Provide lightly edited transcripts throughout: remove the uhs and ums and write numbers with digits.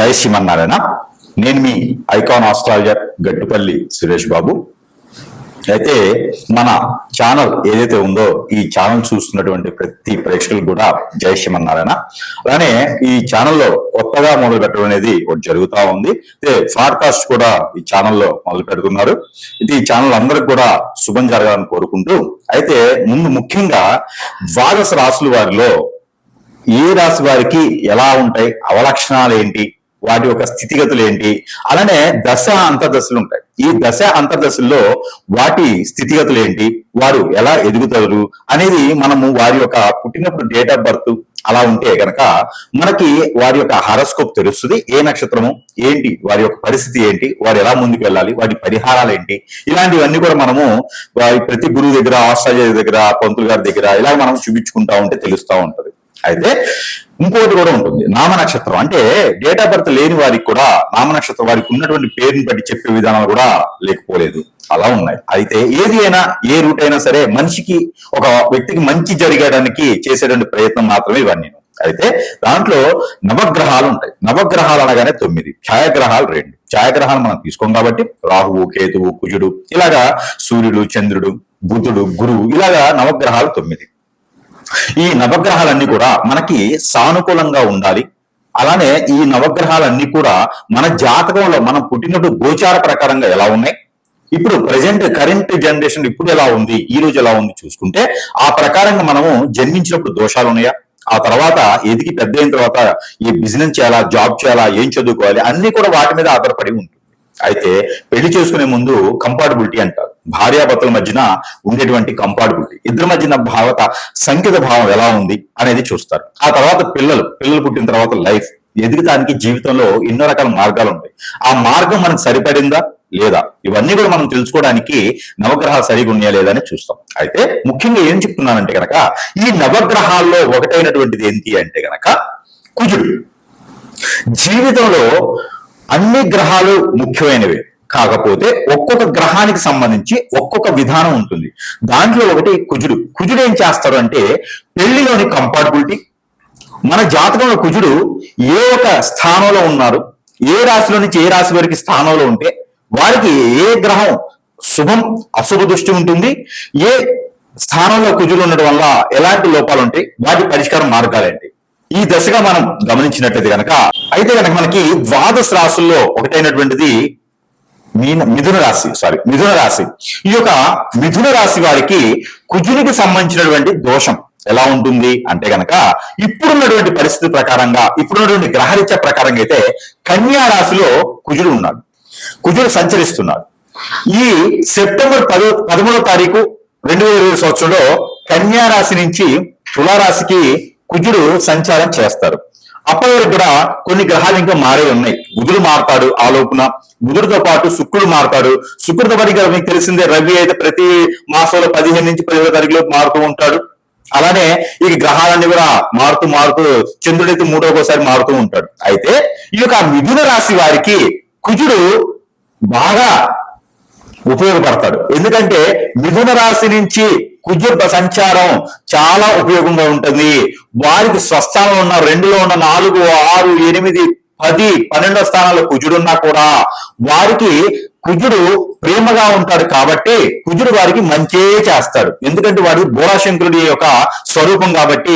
జై శ్రీమన్నారాయణ. నేను మీ icon astrologer Gattupalli Suresh Babu. అయితే మన ఛానల్ ఏదైతే ఉందో ఈ ఛానల్ చూస్తున్నటువంటి ప్రతి ప్రేక్షకులు కూడా జై శ్రీమన్నారాయణ. అలానే ఈ ఛానల్లో కొత్తగా మొదలు పెట్టడం అనేది ఒకటి జరుగుతూ ఉంది. అయితే పాడ్కాస్ట్ కూడా ఈ ఛానల్లో మొదలు పెడుతున్నారు. ఇది ఈ ఛానల్ అందరికి కూడా శుభం జరగాలని కోరుకుంటూ, అయితే ముందు ముఖ్యంగా ద్వాదశ రాశుల వారిలో ఏ రాశి వారికి ఎలా ఉంటాయి, అవలక్షణాలు ఏంటి, వాటి యొక్క స్థితిగతులు ఏంటి, అలానే దశ అంతర్దశలు ఉంటాయి. ఈ దశ అంతర్దశల్లో వాటి స్థితిగతులు ఏంటి, వారు ఎలా ఎదుగుతారు అనేది మనము వారి యొక్క పుట్టినప్పుడు డేట్ ఆఫ్ బర్త్ అలా ఉంటే గనక మనకి వారి యొక్క హారోస్కోప్ తెలుస్తుంది. ఏ నక్షత్రము ఏంటి, వారి యొక్క పరిస్థితి ఏంటి, వారు ఎలా ముందుకు వెళ్ళాలి, వాటి పరిహారాలు ఏంటి, ఇలాంటివన్నీ కూడా మనము ప్రతి గురువు దగ్గర, ఆస్ట్రాలజర్ దగ్గర, పంతులు గారి దగ్గర ఇలా మనం చూపించుకుంటా ఉంటే తెలుస్తూ ఉంటది. అయితే ఇంకోటి కూడా ఉంటుంది, నామ నక్షత్రం. అంటే డేట్ ఆఫ్ బర్త్ లేని వారికి కూడా నామ నక్షత్రం వారికి ఉన్నటువంటి పేరుని బట్టి చెప్పే విధానాలు కూడా లేకపోలేదు, అలా ఉన్నాయి. అయితే ఏది అయినా, ఏ రూట్ అయినా సరే మనిషికి, ఒక వ్యక్తికి మంచి జరగడానికి చేసేటువంటి ప్రయత్నం మాత్రమే ఇవన్నీ. అయితే దాంట్లో నవగ్రహాలు ఉంటాయి. నవగ్రహాలు అనగానే 9, ఛాయాగ్రహాలు 2. ఛాయాగ్రహాలు మనం తీసుకోం కాబట్టి రాహువు, కేతువు, కుజుడు, ఇలాగా సూర్యుడు, చంద్రుడు, బుధుడు, గురువు, ఇలాగా నవగ్రహాలు 9. ఈ నవగ్రహాలన్నీ కూడా మనకి సానుకూలంగా ఉండాలి. అలానే ఈ నవగ్రహాలన్నీ కూడా మన జాతకంలో మనం పుట్టినప్పుడు గోచార ప్రకారంగా ఎలా ఉన్నాయి, ఇప్పుడు ప్రజెంట్ కరెంట్ జనరేషన్ ఇప్పుడు ఎలా ఉంది, ఈ రోజు ఎలా ఉంది చూసుకుంటే ఆ ప్రకారంగా మనము జన్మించినప్పుడు దోషాలు ఉన్నాయా, ఆ తర్వాత ఎదిగి పెద్ద అయిన తర్వాత ఈ బిజినెస్ చేయాలా, జాబ్ చేయాలా, ఏం చదువుకోవాలి, అన్ని కూడా వాటి మీద ఆధారపడి ఉంటుంది. అయితే పెళ్లి చేసుకునే ముందు కంపాటబిలిటీ అంటారు. భార్యాభర్తల మధ్యన ఉండేటువంటి కంపాటబిలిటీ, ఇద్దరి మధ్యన సంకేత భావం ఎలా ఉంది అనేది చూస్తారు. ఆ తర్వాత పిల్లలు పుట్టిన తర్వాత లైఫ్, ఎదుగుతానికి జీవితంలో ఎన్నో రకాల మార్గాలు ఉంటాయి. ఆ మార్గం మనకు సరిపడిందా లేదా, ఇవన్నీ కూడా మనం తెలుసుకోవడానికి నవగ్రహాలు సరిగా ఉన్నాయా లేదా అని చూస్తాం. అయితే ముఖ్యంగా ఏం చెప్తున్నానంటే గనక, ఈ నవగ్రహాల్లో ఒకటైనటువంటిది ఏంటి అంటే గనక కుజుడు. జీవితంలో అన్ని గ్రహాలు ముఖ్యమైనవే, కాకపోతే ఒక్కొక్క గ్రహానికి సంబంధించి ఒక్కొక్క విధానం ఉంటుంది. దాంట్లో ఒకటి కుజుడు. కుజుడు ఏం చేస్తాడు అంటే పెళ్లిలోని కంపాటబిలిటీ, మన జాతకంలో కుజుడు ఏ ఒక స్థానంలో ఉన్నారు, ఏ రాశిలో నుంచి ఏ రాశి వారికి స్థానంలో ఉంటే వారికి ఏ గ్రహం శుభం అశుభ దృష్టి ఉంటుంది, ఏ స్థానంలో కుజుడు ఉండడం వల్ల ఎలాంటి లోపాలు ఉంటాయి, వాటి పరిష్కారం మార్గాలేంటి, ఈ దశగా మనం గమనించినట్లయితే కనుక, అయితే కనుక మనకి ద్వాదశ రాశుల్లో ఒకటైనటువంటిది మిథున రాశి. ఈ యొక్క మిథున రాశి వారికి కుజునికి సంబంధించినటువంటి దోషం ఎలా ఉంటుంది అంటే గనక, ఇప్పుడున్నటువంటి పరిస్థితి ప్రకారంగా, ఇప్పుడున్నటువంటి గ్రహరీత్యా ప్రకారంగా అయితే కన్యా రాశిలో కుజుడు ఉన్నాడు, కుజుడు సంచరిస్తున్నాడు. ఈ సెప్టెంబర్ 13వ తారీఖు 2020 సంవత్సరంలో కన్యా రాశి నుంచి తులారాశికి కుజుడు సంచారం చేస్తారు. అప్పటి వరకు కూడా కొన్ని గ్రహాలు ఇంకా మారే ఉన్నాయి. బుధుడు మారుతాడు, ఆ లోపున బుధుడితో పాటు శుక్రుడు మారుతాడు. శుక్రుడితో పాటు మీకు తెలిసిందే, రవి అయితే ప్రతి మాసంలో 15 నుంచి 15వ తారీఖులో మారుతూ ఉంటాడు. అలానే ఈ గ్రహాలన్నీ కూడా మారుతూ చంద్రుడైతే 3వసారి మారుతూ ఉంటాడు. అయితే ఈ యొక్క మిథున రాశి వారికి కుజుడు బాగా ఉపయోగపడతాడు. ఎందుకంటే మిథున రాశి నుంచి కుజ సంచారం చాలా ఉపయోగంగా ఉంటుంది. వారికి స్వస్థానంలో ఉన్న 2లో ఉన్న 4, 6, 8, 10, 12వ స్థానాల్లో కుజుడున్నా కూడా వారికి కుజుడు ప్రేమగా ఉంటాడు కాబట్టి కుజుడు వారికి మంచే చేస్తాడు. ఎందుకంటే వాడు బోళాశంకరుడి యొక్క స్వరూపం కాబట్టి,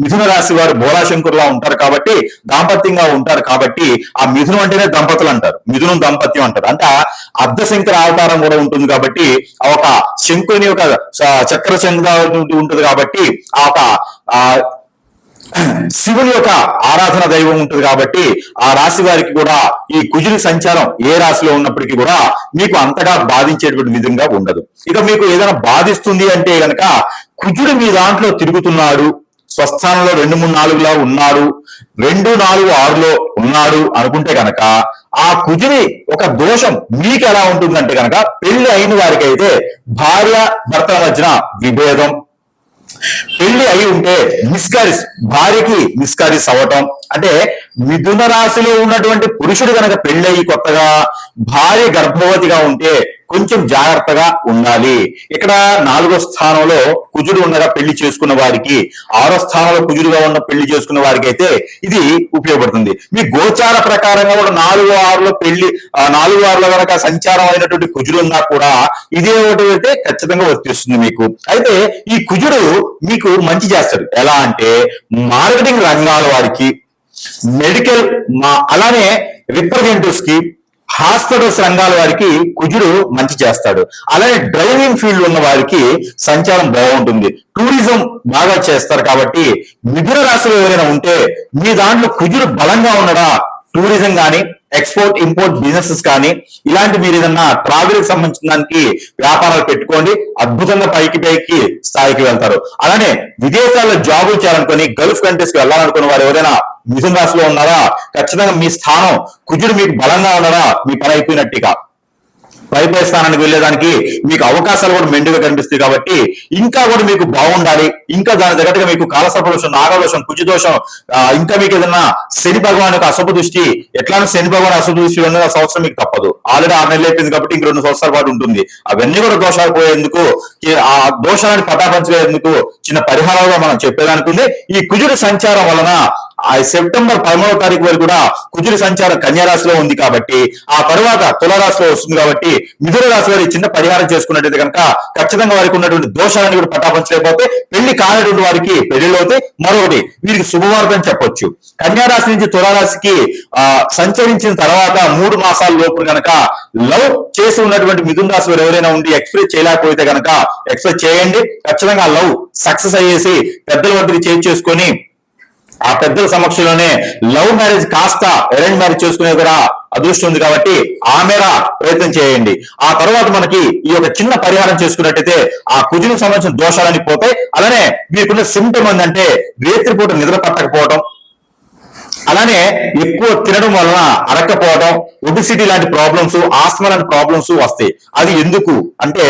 మిథున రాశి వారు బోళాశంకరులా ఉంటారు కాబట్టి, దాంపత్యంగా ఉంటారు కాబట్టి, ఆ మిథునం అంటేనే దంపతులు అంటారు, మిథునం దాంపత్యం అంటారు. అంటే అర్ధశంకర అవతారం కూడా ఉంటుంది కాబట్టి, ఆ ఒక శంకుని యొక్క చక్ర శంఖ ఉంటుంది కాబట్టి, ఆ ఒక శివుని యొక్క ఆరాధన దైవం ఉంటుంది కాబట్టి ఆ రాశి వారికి కూడా ఈ కుజుని సంచారం ఏ రాశిలో ఉన్నప్పటికీ కూడా మీకు అంతగా బాధించేటువంటి విధంగా ఉండదు. ఇక మీకు ఏదైనా బాధిస్తుంది అంటే గనక, కుజుడు మీ దాంట్లో తిరుగుతున్నాడు, స్వస్థానంలో 2, 3, 4లా ఉన్నాడు, 2, 4, 6లో ఉన్నాడు అనుకుంటే గనక ఆ కుజుని ఒక దోషం మీకు ఎలా ఉంటుందంటే గనక, పెళ్లి అయిన వారికి అయితే భార్య భర్తల మధ్యన విభేదం, పెళ్లి అయి ఉంటే భార్యకి మిస్కారీస్ అవ్వటం, అంటే మిథున రాశిలో ఉన్నటువంటి పురుషుడు కనుక పెళ్లి అయ్యి కొత్తగా భార్య గర్భవతిగా ఉంటే కొంచెం జాగ్రత్తగా ఉండాలి. ఇక్కడ 4వ స్థానంలో కుజుడు ఉండగా పెళ్లి చేసుకున్న వారికి, 6వ స్థానంలో కుజుడుగా ఉన్న పెళ్లి చేసుకున్న వారికి అయితే ఇది ఉపయోగపడుతుంది. మీ గోచార ప్రకారంగా కూడా 4-6లో పెళ్లి 4-6లో కనుక సంచారం అయినటువంటి కుజుడు ఉన్నా కూడా ఇదే ఒకటి అయితే ఖచ్చితంగా వర్తిస్తుంది మీకు. అయితే ఈ కుజుడు మీకు మంచి చేస్తాడు. ఎలా అంటే మార్కెటింగ్ రంగాల వారికి, మెడికల్ అలానే రిప్రజెంటేటివ్స్ కి, హాస్పిటల్స్ రంగాల వారికి కుజుడు మంచి చేస్తాడు. అలానే డ్రైవింగ్ ఫీల్డ్ ఉన్న వారికి సంచారం బాగుంటుంది. టూరిజం బాగా చేస్తారు. కాబట్టి మిథున రాశిలో ఎవరైనా ఉంటే మీ దాంట్లో కుజుడు బలంగా ఉండడా టూరిజం కానీ, ఎక్స్పోర్ట్ ఇంపోర్ట్ బిజినెసెస్ కానీ, ఇలాంటి మీరు ఏదన్నా ట్రావెల్ కి సంబంధించిన దానికి వ్యాపారాలు పెట్టుకోండి, అద్భుతంగా పైకి స్థాయికి వెళ్తారు. అలానే విదేశాల్లో జాబులు చేయాలనుకుని, గల్ఫ్ కంట్రీస్ కి వెళ్ళాలనుకున్న వారు ఎవరైనా మిథున రాశిలో ఉన్నారా, ఖచ్చితంగా మీ స్థానం కుజుడు మీకు బలంగా ఉన్నారా మీ పని అయిపోయినట్టుగా. పై స్థానానికి వెళ్ళేదానికి మీకు అవకాశాలు కూడా మెండుగా కనిపిస్తాయి. కాబట్టి ఇంకా కూడా మీకు బాగుండాలి. ఇంకా దాని తగ్గట్టుగా మీకు కాలసర్పదోషం, నాగదోషం, కుజదోషం, ఇంకా మీకు ఏదన్నా శని భగవాన్ యొక్క అశుభ దృష్టి, ఎట్లానో శని భగవాన్ అశుభ దృష్టి 2 సంవత్సరం మీకు తప్పదు. ఆల్రెడీ 6 నెలలు అయిపోయింది కాబట్టి ఇంక 2 సంవత్సరాల పాటు ఉంటుంది. అవన్నీ కూడా దోషాలు పోయేందుకు, ఆ దోషాన్ని పటాపంచలేందుకు చిన్న పరిహారాలుగా మనం చెప్పేదానికి ఈ కుజుడి సంచారం వలన సెప్టెంబర్ 13వ తారీఖు వరకు కూడా కుజుడి సంచారం కన్యా రాశిలో ఉంది. కాబట్టి ఆ తర్వాత తులారాశిలో వస్తుంది. కాబట్టి మిథున రాశి వారి చిన్న పరిహారం చేసుకున్నట్టయితే కనుక ఖచ్చితంగా వారికి ఉన్నటువంటి దోషాలను కూడా పటాపంచలేకపోతే పెళ్లి కానటువంటి వారికి పెళ్లిలో అయితే మరొకటి వీరికి శుభవార్త అని చెప్పొచ్చు. కన్యా రాశి నుంచి తులారాశికి సంచరించిన తర్వాత 3 మాసాల లోపు కనుక లవ్ చేసి ఉన్నటువంటి మిథున రాశి వారు ఎవరైనా ఉండి ఎక్స్ప్రెస్ చేయలేకపోతే కనుక ఎక్స్ప్రెస్ చేయండి. ఖచ్చితంగా లవ్ సక్సెస్ అయ్యేసి పెద్దల వద్దకు చేసుకొని ఆ పెద్దల సమక్షంలోనే లవ్ మ్యారేజ్ కాస్త అరేంజ్ మ్యారేజ్ చేసుకునే కూడా అదృష్టం ఉంది. కాబట్టి ఆ మేర ప్రయత్నం చేయండి. ఆ తర్వాత మనకి ఈ యొక్క చిన్న పరిహారం చేసుకున్నట్టయితే ఆ కుజునికి సంబంధించిన దోషాలన్నీ పోతాయి. అలానే మీకున్న సింప్టమ్ ఏంటంటే రాత్రిపూట నిద్ర పట్టకపోవడం, అలానే ఎక్కువ తినడం వలన అరక్కపోవడం, ఒబిసిటీ లాంటి ప్రాబ్లమ్స్, ఆస్మా లాంటి ప్రాబ్లమ్స్ వస్తాయి. అది ఎందుకు అంటే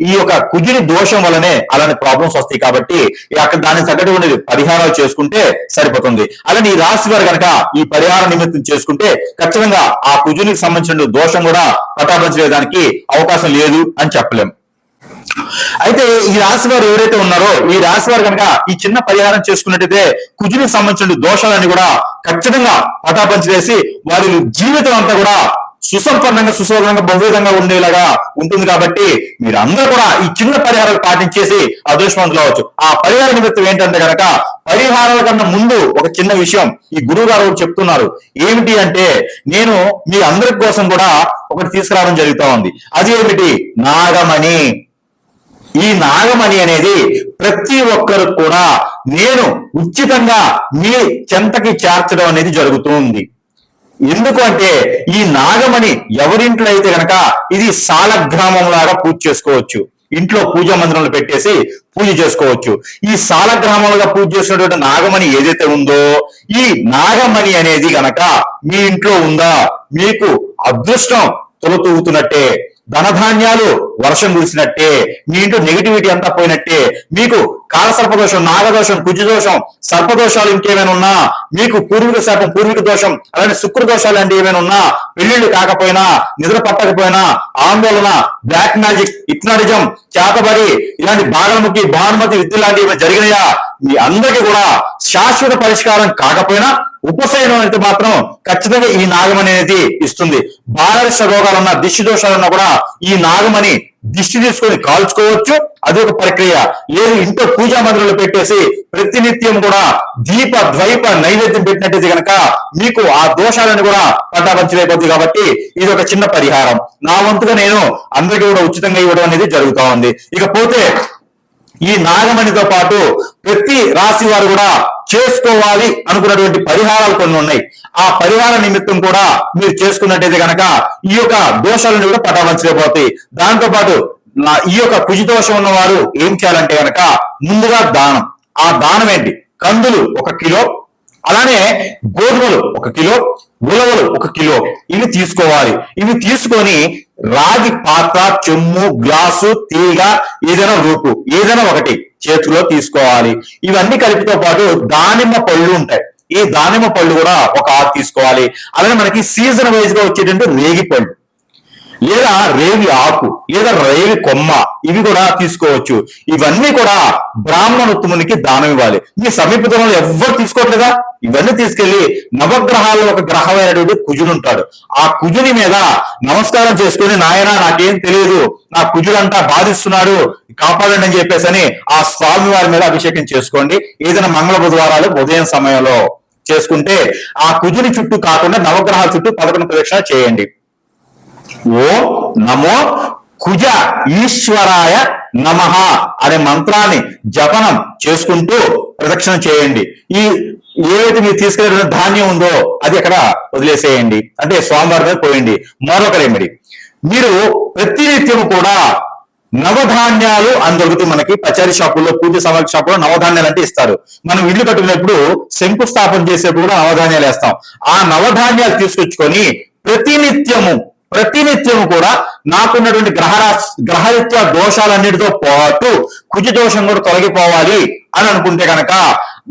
ఈ యొక్క కుజుని దోషం వలనే అలాంటి ప్రాబ్లమ్స్ వస్తాయి. కాబట్టి అక్కడ దానికి తగ్గటువంటి పరిహారాలు చేసుకుంటే సరిపోతుంది. అలానే ఈ రాశి వారు కనుక ఈ పరిహార నిమిత్తం చేసుకుంటే ఖచ్చితంగా ఆ కుజునికి సంబంధించిన దోషం కూడా పటాపంచలేదానికి అవకాశం లేదు అని చెప్పలేం. అయితే ఈ రాశి వారు ఎవరైతే ఉన్నారో ఈ రాశి వారు కనుక ఈ చిన్న పరిహారం చేసుకున్నట్టయితే కుజునికి సంబంధించిన దోషాలన్నీ కూడా ఖచ్చితంగా పటాపంచలేసి వారి జీవితం అంతా కూడా సుసంపన్నంగా, సుశోభనంగా, బహువిధంగా ఉండేలాగా ఉంటుంది. కాబట్టి మీరు అందరూ కూడా ఈ చిన్న పరిహారాలు పాటించేసి అదృష్టవంతులు అవ్వచ్చు. ఆ పరిహార నిమిత్తం ఏంటంటే కనుక పరిహారాల కన్నా ముందు ఒక చిన్న విషయం ఈ గురువు గారు చెప్తున్నారు. ఏమిటి అంటే నేను మీ అందరి కోసం కూడా ఒకటి తీసుకురావడం జరుగుతూ ఉంది. అది ఏమిటి? నాగమణి. ఈ నాగమణి అనేది ప్రతి ఒక్కరు కూడా నేను ఉచితంగా మీ చెంతకి చేర్చడం అనేది జరుగుతుంది. ఎందుకు అంటే ఈ నాగమణి ఎవరింట్లో అయితే గనక ఇది సాలగ్రామం లాగా పూజ చేసుకోవచ్చు. ఇంట్లో పూజా మందిరంలో పెట్టేసి పూజ చేసుకోవచ్చు. ఈ సాలగ్రామంలో పూజ చేసినటువంటి నాగమణి ఏదైతే ఉందో ఈ నాగమణి అనేది గనక మీ ఇంట్లో ఉందా మీకు అదృష్టం తొలతూగుతున్నట్టే, ధనధాన్యాలు వర్షం కురిసినట్టే, మీ ఇంట్లో నెగిటివిటీ అంతా పోయినట్టే. మీకు కాలసర్పదోషం, నాగదోషం, కుజదోషం, సర్పదోషాలు ఇంకేమైనా ఉన్నా, మీకు పూర్వీక శాపం, పూర్వీక దోషం, అలాంటి శుక్ర దోషాలు అంటే ఏమైనా ఉన్నా, పెళ్లిళ్ళు కాకపోయినా, నిద్ర పట్టకపోయినా, ఆందోళన, బ్లాక్ మ్యాజిక్, హిప్నాటిజం, చేతబడి, ఇలాంటి బాగలముఖి, భానుమతి విద్య లాంటివి జరిగినాయా మీ అందరికీ కూడా శాశ్వత పరిష్కారం కాకపోయినా ఉపశమనం అయితే మాత్రం ఖచ్చితంగా ఈ నాగమణి అనేది ఇస్తుంది. బాలరిష్ట రోగాలున్నా, దిష్టి దోషాలున్నా కూడా ఈ నాగమణి దిష్టి తీసుకొని కాల్చుకోవచ్చు. అది ఒక ప్రక్రియ. లేదు ఇంట్లో పూజా మందిరంలో పెట్టేసి ప్రతినిత్యం కూడా దీప ద్వైప నైవేద్యం పెట్టినట్టయితే కనుక మీకు ఆ దోషాలను కూడా పటాపంచలేకపోతుంది. కాబట్టి ఇది ఒక చిన్న పరిహారం. నా వంతుగా నేను అందరికీ కూడా ఉచితంగా ఇవ్వడం అనేది జరుగుతూ ఉంది. ఇకపోతే ఈ నాగమణితో పాటు ప్రతి రాశి వారు కూడా చేసుకోవాలి అనుకున్నటువంటి పరిహారాలు కొన్ని ఉన్నాయి. ఆ పరిహార నిమిత్తం కూడా మీరు చేసుకున్నట్టయితే కనుక ఈ యొక్క దోషాలను కూడా పటాపంచలేకపోతాయి. దాంతో పాటు ఈ యొక్క కుజి దోషం ఉన్న వారు ఏం చేయాలంటే కనుక ముందుగా దానం. ఆ దానం ఏంటి? కందులు 1 కిలో, అలానే గోధుమలు 1 కిలో, ఉలవలు 1 కిలో ఇవి తీసుకోవాలి. ఇవి తీసుకొని రాగి పాత్ర, చెమ్ము, గ్లాసు, తీగ, ఏదైనా రూపు ఏదైనా ఒకటి చేతిలో తీసుకోవాలి. ఇవన్నీ కలిపితో పాటు దానిమ్మ పళ్ళు ఉంటాయి. ఈ దానిమ్మ పళ్ళు కూడా ఒక 6 తీసుకోవాలి. అలానే మనకి సీజన్ వైజ్ గా వచ్చేటువంటి రేగి పళ్ళు, లేదా రేవి ఆకు లేదా రేవి కొమ్మ ఇవి కూడా తీసుకోవచ్చు. ఇవన్నీ కూడా బ్రాహ్మణోత్తమునికి దానం ఇవ్వాలి. మీ సమీపంలో ఎవ్వరు తీసుకోవట్లేదా? ఇవన్నీ తీసుకెళ్లి నవగ్రహాల్లో ఒక గ్రహమైనటువంటి కుజుడు ఉంటాడు. ఆ కుజుని మీద నమస్కారం చేసుకుని, నాయన నాకేం తెలియదు, నా కుజుడంతా బాధిస్తున్నాడు, కాపాడండి అని చెప్పేసి అని ఆ స్వామి వారి మీద అభిషేకం చేసుకోండి. ఏదైనా మంగళ బుధవారాలు ఉదయం సమయంలో చేసుకుంటే ఆ కుజుని చుట్టూ కాకుండా నవగ్రహాల చుట్టూ 11 ప్రదక్షిణ చేయండి. ఓం నమో కుజ ఈశ్వరాయ నమః అనే మంత్రాన్ని జపనం చేసుకుంటూ ప్రదక్షిణ చేయండి. ఈ ఏవైతే మీరు తీసుకెళ్ళిన ధాన్యం ఉందో అది అక్కడ వదిలేసేయండి, అంటే స్వామివారి మీద పోయండి. మరొక రెమెడీ, మీరు ప్రతినిత్యం కూడా నవధాన్యాలు అని దొరుకుతాయి మనకి పచారీ షాపుల్లో, పూజ సామాగ్రి షాపుల్లో నవధాన్యాలు అంటే ఇస్తారు. మనం ఇల్లు కట్టుకునేప్పుడు శంకుస్థాపన చేసేప్పుడు కూడా నవధాన్యాలు వేస్తాం. ఆ నవధాన్యాలు తీసుకొచ్చుకొని ప్రతినిత్యము కూడా నాకున్నటువంటి గ్రహరీత్యా దోషాలన్నిటితో పాటు కుజ దోషం కూడా తొలగిపోవాలి అని అనుకుంటే కనుక,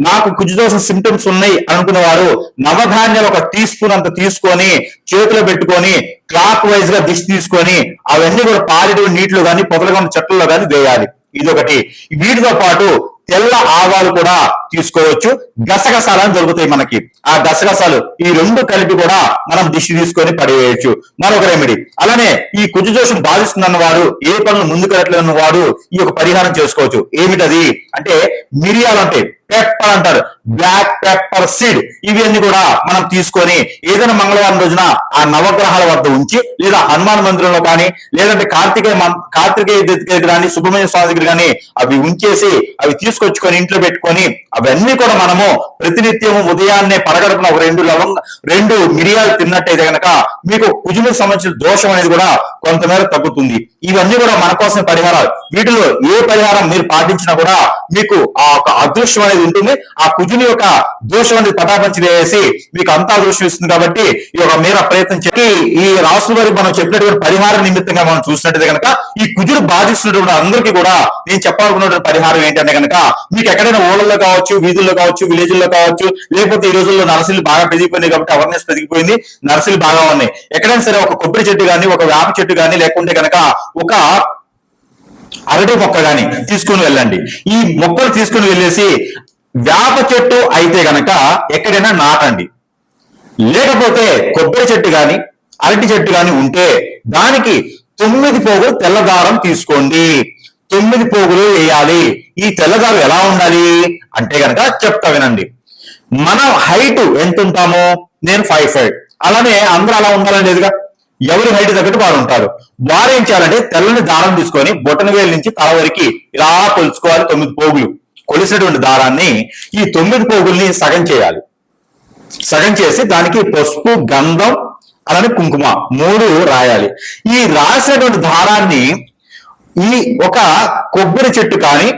నాకు కుజ దోషం సింటమ్స్ ఉన్నాయి అనుకున్న వారు నవధాన్యాలు 1 టీ స్పూన్ అంత తీసుకొని చేతిలో పెట్టుకొని క్లాక్ వైజ్ గా దిష్టి తీసుకొని అవన్నీ కూడా పారేటువంటి నీటిలో కానీ పొదలుగా ఉన్న చెట్లలో కానీ వేయాలి. ఇదొకటి. వీటితో పాటు తెల్ల ఆవాలు కూడా తీసుకోవచ్చు. గసగసాలని దొరుకుతాయి మనకి. ఆ గసగసాలు ఈ 2 కలిపి కూడా మనం దిష్టి తీసుకొని పడివేయచ్చు. మరొక రెమెడీ, అలానే ఈ కుజ దోషం బాధిస్తుందన్న వాడు, ఏ పనులు ముందుకెళ్ళట్లేదన్న వాడు ఈ యొక్క పరిహారం చేసుకోవచ్చు. ఏమిటది అంటే, మిరియాలు అంటే పెప్పర్ అంటారు, బ్లాక్ పెప్పర్ సీడ్, ఇవన్నీ కూడా మనం తీసుకొని ఏదైనా మంగళవారం రోజున ఆ నవగ్రహాల వద్ద ఉంచి, లేదా హనుమాన్ మందిరంలో కానీ, లేదంటే కార్తికేయ దగ్గర కానీ, సుబ్రహ్మణ్య స్వామి దగ్గర కానీ అవి ఉంచేసి అవి తీసుకొచ్చుకొని ఇంట్లో పెట్టుకొని అవన్నీ కూడా మనము ప్రతినిత్యము ఉదయాన్నే పరగడుపున ఒక 2 మిరియాలు తిన్నట్టయితే కనుక మీకు కుజులకు సంబంధించిన దోషం అనేది కూడా కొంతమేర తగ్గుతుంది. ఇవన్నీ కూడా మన కోసం పరిహారాలు. వీటిలో ఏ పరిహారం మీరు పాటించినా కూడా మీకు ఆ అదృష్టం అనేది ఉంటుంది. ఆ కుజుని యొక్క దోషం అనేది పటాపంచి వేసి మీకు అంతా అదృష్టం ఇస్తుంది. కాబట్టి ఈ యొక్క మేర ప్రయత్నం చెప్పి ఈ రాసుల వారికి మనం చెప్పినటువంటి పరిహార నిమిత్తంగా మనం చూసినట్టయితే కనుక, ఈ కుజుడు బాధిస్తున్నటువంటి అందరికీ కూడా నేను చెప్పాలనుకున్నటువంటి పరిహారం ఏంటంటే కనుక, మీకు ఎక్కడైనా ఊళ్ళలో కావచ్చు, వీధుల్లో కావచ్చు, విలేజ్ల్లో కావచ్చు, లేకపోతే ఈ రోజుల్లో నర్సరీలు బాగా పెరిగిపోయినాయి కాబట్టి అవేర్నెస్ పెరిగిపోయింది, నర్సరీలు బాగా ఉన్నాయి. ఎక్కడైనా సరే ఒక కొబ్బరి చెట్టు కానీ, ఒక వేప చెట్టు కానీ, లేకుంటే కనుక ఒక అరటి మొక్క కానీ తీసుకుని వెళ్ళండి. ఈ మొక్కలు తీసుకుని వెళ్ళేసి వేప చెట్టు అయితే గనక ఎక్కడైనా నాటండి. లేకపోతే కొబ్బరి చెట్టు కానీ, అరటి చెట్టు కానీ ఉంటే దానికి 9 పోగులు తెల్లదారం తీసుకోండి. 9 పోగులు వేయాలి. ఈ తెల్లదారం ఎలా ఉండాలి అంటే గనక చెప్తా వినండి. మన హైట్ ఎంత ఉంటామో, నేను 5 feet, అలానే అందరూ అలా ఉండాలని లేదుగా, ఎవరి హైట్ తగ్గట్టు వారు ఉంటారు. వారు ఏం చేయాలంటే తెల్లని దారం తీసుకొని బొటన వేలు నుంచి తల వరకు ఇలా కొలుచుకోవాలి. 9 పోగులు కొలిసినటువంటి దారాన్ని, ఈ 9 పోగుల్ని సగం చేయాలి. సగం చేసి దానికి పసుపు, గంధం, అలానే కుంకుమ 3 రాయాలి. ఈ రాసినటువంటి దారాన్ని ఈ ఒక కొబ్బరి చెట్టు కానీ,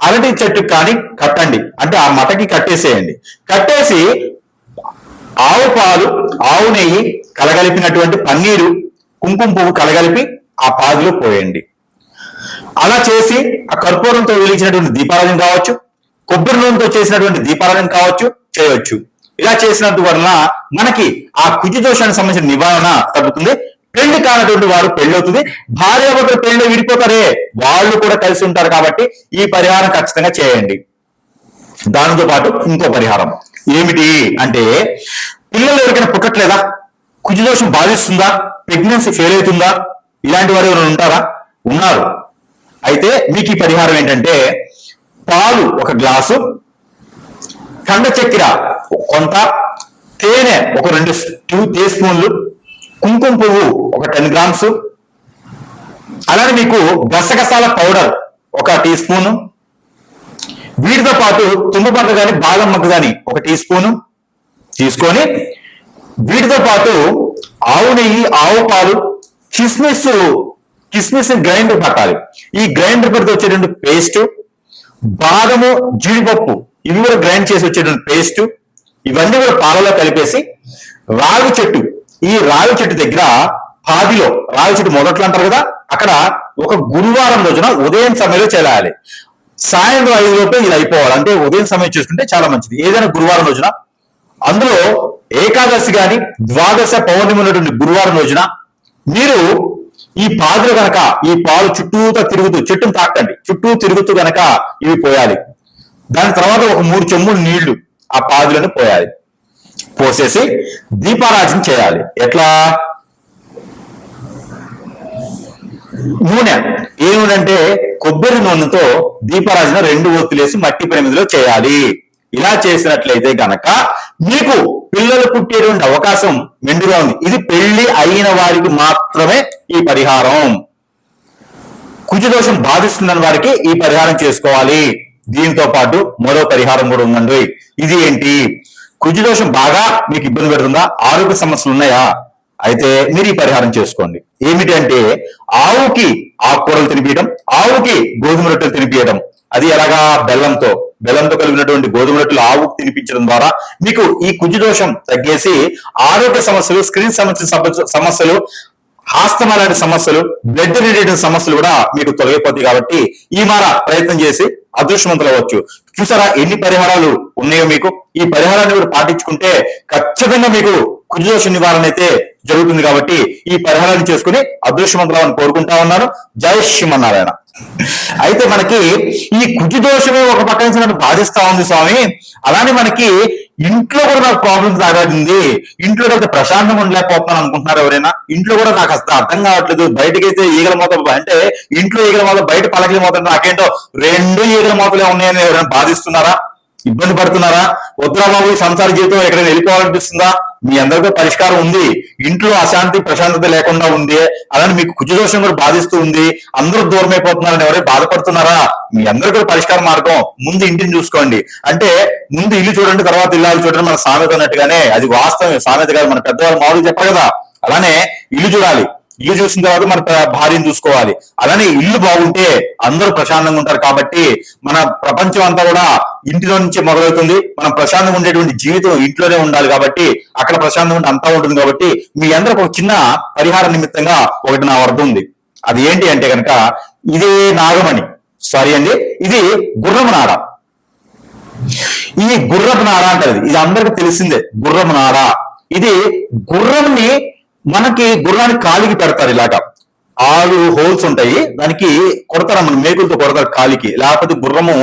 అరటి చెట్టు కానీ కట్టండి. అంటే ఆ మటకి కట్టేసేయండి. కట్టేసి ఆవు పాలు, ఆవు నెయ్యి కలగలిపినటువంటి పన్నీరు, కుంకుమ పువ్వు కలగలిపి ఆ పాదిలో పోయండి. అలా చేసి ఆ కర్పూరంతో వెలిగించినటువంటి దీపారాధన కావచ్చు, కొబ్బరి నూనెతో చేసినటువంటి దీపారాధన కావచ్చు, చేయవచ్చు. ఇలా చేసినందు వలన మనకి ఆ కుజ దోషానికి సంబంధించిన నివారణ తగ్గుతుంది. పెళ్లి కానటువంటి వారు పెళ్లి అవుతుంది. భార్యాభర్తలు పెళ్లి విడిపోతారే, వాళ్ళు కూడా కలిసి ఉంటారు. కాబట్టి ఈ పరిహారం ఖచ్చితంగా చేయండి. దానితో పాటు ఇంకో పరిహారం ఏమిటి అంటే, పిల్లలు ఎవరికైనా పుట్టట్లేదా, కుజదోషం బాధిస్తుందా, ప్రెగ్నెన్సీ ఫెయిల్ అవుతుందా, ఇలాంటి వారు ఎవరైనా ఉంటారా? ఉన్నారు. అయితే మీకు ఈ పరిహారం ఏంటంటే, పాలు 1 గ్లాసు, కండ చక్కెర కొంత, తేనె ఒక 2 teaspoons, కుంకుమ పువ్వు ఒక 10 grams, అలానే మీకు గసగసాల పౌడర్ 1 teaspoon, వీటితో పాటు తుంబపట్టు కానీ, బాదం మగ్గ కానీ 1 teaspoon తీసుకొని, వీటితో పాటు ఆవు నెయ్యి, ఆవు పాలు, కిస్మిస్ గ్రైండర్ పట్టాలి. ఈ గ్రైండర్ పడితే వచ్చేటువంటి పేస్ట్, బాదము, జీడిపప్పు ఇవి కూడా గ్రైండ్ చేసి వచ్చేటువంటి పేస్ట్, ఇవన్నీ కూడా పాలలో కలిపేసి రావి చెట్టు, ఈ రావి చెట్టు దగ్గర పాదిలో, రావి చెట్టు మొదట్లో అంటారు కదా, అక్కడ ఒక గురువారం రోజున ఉదయం సమయంలో చేయాలి. సాయంత్రం 5 లోపే ఇది అయిపోవాలి. అంటే ఉదయం సమయం చేసుకుంటే చాలా మంచిది. ఏదైనా గురువారం రోజున, అందులో ఏకాదశి కానీ, ద్వాదశ పౌర్ణమి ఉన్నటువంటి గురువారం రోజున మీరు ఈ పాదులు గనక ఈ పాలు చుట్టూతో తిరుగుతూ, చెట్టును తాకండి, చుట్టూ తిరుగుతూ గనక ఇవి పోయాలి. దాని తర్వాత ఒక 3 చెంబులు నీళ్లు ఆ పాదులను పోయాలి. పోసేసి దీపారాజన చేయాలి. ఎట్లా? నూనె, ఏ నూనె అంటే కొబ్బరి నూనెతో దీపారాజన 2 ఒత్తులేసి మట్టి ప్రమిదిలో చేయాలి. ఇలా చేసినట్లయితే గనక మీకు పిల్లలు పుట్టేటువంటి అవకాశం మెండుగా ఉంది. ఇది పెళ్లి అయిన వారికి మాత్రమే ఈ పరిహారం. కుజదోషం బాధిస్తుందని వారికి ఈ పరిహారం చేసుకోవాలి. దీంతో పాటు మరో పరిహారం కూడా ఉందండి. ఇది ఏంటి? కుజదోషం బాగా మీకు ఇబ్బంది పెడుతుందా? ఆరోగ్య సమస్యలు ఉన్నాయా? అయితే మీరు ఈ పరిహారం చేసుకోండి. ఏమిటంటే ఆవుకి ఆకుకూరలు తినిపించడం, ఆవుకి గోధుమ రొట్టెలు తినిపించడం. అది ఎలాగా? బెల్లంతో కలిగినటువంటి గోధుమ రొట్టెలు ఆవుకు తినిపించడం ద్వారా మీకు ఈ కుజదోషం తగ్గేసి ఆరోగ్య సమస్యలు, స్క్రీన్ సమస్యలు, ఆస్తమా లాంటి సమస్యలు, బ్లడ్ రిలేటెడ్ సమస్యలు కూడా మీకు తొలగిపోతాయి. కాబట్టి ఈ మార ప్రయత్నం చేసి అదృష్టవంతులు అవ్వచ్చు. చూసారా ఎన్ని పరిహారాలు ఉన్నాయో మీకు? ఈ పరిహారాన్ని మీరు పాటించుకుంటే ఖచ్చితంగా మీకు కుజదోష నివారణ అయితే జరుగుతుంది. కాబట్టి ఈ పరిహారాన్ని చేసుకుని అదృష్టవంతులని కోరుకుంటా ఉన్నాను. జై శ్రీమన్నారాయణ. అయితే మనకి ఈ కుజదోషమే ఒక పక్క నుంచి నన్ను బాధిస్తా ఉంది స్వామి, అలానే మనకి ఇంట్లో కూడా నాకు ప్రాబ్లమ్స్ ఆగాడింది, ఇంట్లో అయితే ప్రశాంతంగా ఉండలేకపోతున్నాను అనుకుంటున్నారు ఎవరైనా? ఇంట్లో కూడా నాకు అసలు అర్థం కావట్లేదు. బయటకైతే ఈగల మూత, అంటే ఇంట్లో ఈగల మూత, బయట పలకల మూత, నాకేంటో 2 ఈగల మూతలే ఉన్నాయని ఎవరైనా బాధిస్తున్నారా? ఇబ్బంది పడుతున్నారా? వద్దురా బాబు సంసార జీవితం ఎక్కడైనా వెళ్ళిపోవాలనిపిస్తుందా? మీ అందరికీ పరిష్కారం ఉంది. ఇంట్లో అశాంతి ప్రశాంతత లేకుండా ఉంది, అలానే మీకు కుజదోషం కూడా బాధిస్తూ ఉంది, అందరూ దూరం అయిపోతున్నారని ఎవరైనా బాధపడుతున్నారా? మీ అందరికీ కూడా పరిష్కార మార్గం. ముందు ఇంటిని చూసుకోండి. అంటే ముందు ఇల్లు చూడండి, తర్వాత ఇల్లాలు చూడండి. మన సామెత అన్నట్టుగానే అది వాస్తవమే, సామెత కాదు, మన పెద్దవాళ్ళు మామూలుగా చెప్పారు కదా. అలానే ఇల్లు చూడాలి, ఇల్లు చూసిన తర్వాత మన భార్యను చూసుకోవాలి. అలానే ఇల్లు బాగుంటే అందరూ ప్రశాంతంగా ఉంటారు. కాబట్టి మన ప్రపంచం అంతా కూడా ఇంటిలో నుంచి మొదలవుతుంది. మనం ప్రశాంతంగా ఉండేటువంటి జీవితం ఇంట్లోనే ఉండాలి. కాబట్టి అక్కడ ప్రశాంతంగా ఉంటే అంతా ఉంటుంది. కాబట్టి మీ అందరికి ఒక చిన్న పరిహార నిమిత్తంగా ఒకటి నా వద్ద ఉంది. అది ఏంటి అంటే కనుక ఇదే నాగమణి, సారీ అండి, ఇది గుర్రపు నాడ. ఈ గుర్రపు నాడ అంటారు, ఇది అందరికి తెలిసిందే. గుర్రపు నాడ ఇది గుర్రంని మనకి గుర్రానికి కాలికి పెడతారు. ఇలాగా 6 హోల్స్ ఉంటాయి, దానికి కొడతారు, మన మేకులతో కొడతారు కాలికి. లేకపోతే గుర్రము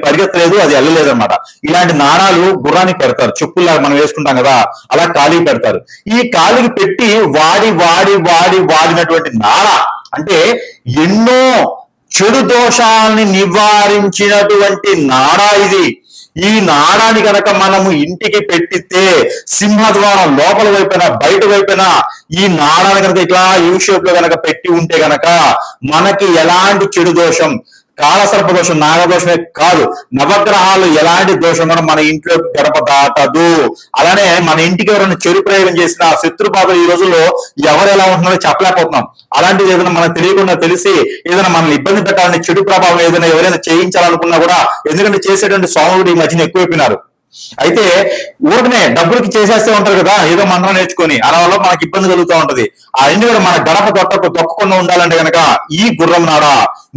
పరిగెత్తలేదు, అది వెళ్ళలేదు అనమాట. ఇలాంటి నాణాలు గుర్రానికి పెడతారు, చెప్పుల్లాగా మనం వేసుకుంటాం కదా, అలా కాలికి పెడతారు. ఈ కాలికి పెట్టి వాడినటువంటి నాడ అంటే ఎన్నో చెడు దోషాలని నివారించినటువంటి నాడ ఇది. ఈ నాడాన్ని గనక మనము ఇంటికి పెట్టితే సింహద్వారం లోపల వైపున బయట వైపున ఈ నాడాన్ని కనుక ఇట్లా యూ షేప్ లో గనక పెట్టి ఉంటే గనక మనకి ఎలాంటి చెడు దోషం, కాలసర్ప దోషం, నాగదోషమే కాదు, నవగ్రహాలు ఎలాంటి దోషం కూడా మన ఇంట్లో గడప దాటదు. అలానే మన ఇంటికి ఎవరైనా చెడు ప్రయోగం చేసిన శత్రుబాధలు ఈ రోజుల్లో ఎవరు ఎలా ఉంటున్నారో చెప్పలేకపోతున్నాం. అలాంటిది ఏదైనా మనకు తెలియకుండా తెలిసి ఏదైనా మనల్ని ఇబ్బంది పెట్టాలని చెడు ప్రభావం ఏదైనా ఎవరైనా చేయించాలనుకున్నా కూడా, ఎందుకంటే చేసేటువంటి స్వాములు ఈ మధ్యన ఎక్కువైపోయినారు. అయితే ఊరికనే డబ్బులకి చేసేస్తూ ఉంటారు కదా, ఏదో మంత్రం నేర్చుకొని, అలా వల్ల మనకి ఇబ్బంది కలుగుతూ ఉంటది. ఆ ఇంటి కూడా మన గడప తొక్కకుండా ఉండాలంటే కనుక ఈ గుర్రం నాడ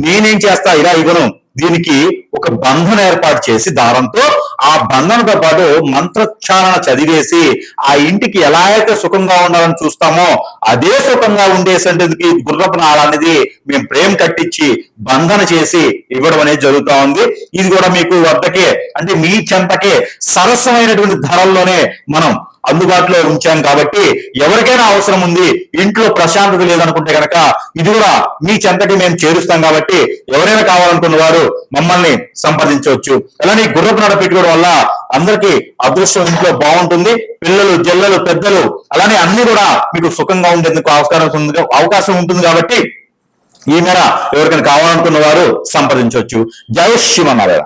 నేనేం చేస్తా, ఇలా ఇవ్వను, దీనికి ఒక బంధన ఏర్పాటు చేసి దారంతో ఆ బంధనతో పాటు మంత్రోచ్చారణ చదివేసి ఆ ఇంటికి ఎలా అయితే సుఖంగా ఉండాలని చూస్తామో అదే సుఖంగా ఉండేసరికి గుర్రపు నాడ అనేది మేము ప్రేమ కట్టించి బంధన చేసి ఇవ్వడం అనేది జరుగుతూ ఉంది. ఇది కూడా మీకు వద్దకే, అంటే మీ చెంతకే సరసమైనటువంటి ధరల్లోనే మనం అందుబాటులో ఉంచాం. కాబట్టి ఎవరికైనా అవసరం ఉంది, ఇంట్లో ప్రశాంతత లేదనుకుంటే కనుక ఇది కూడా మీ చెంతకి మేము చేరుస్తాం. కాబట్టి ఎవరైనా కావాలనుకున్న వారు మమ్మల్ని సంప్రదించవచ్చు. అలానే గుర్రపు నాడ పెట్టుకోవడం వల్ల అందరికీ అదృష్టం ఇంట్లో బాగుంటుంది. పిల్లలు, జల్లలు, పెద్దలు అలానే అన్ని కూడా మీకు సుఖంగా ఉండేందుకు అవకాశం ఉంటుంది. కాబట్టి ఈ మేర ఎవరికైనా కావాలనుకున్న వారు సంప్రదించవచ్చు. జై శ్రీమన్నారాయణ.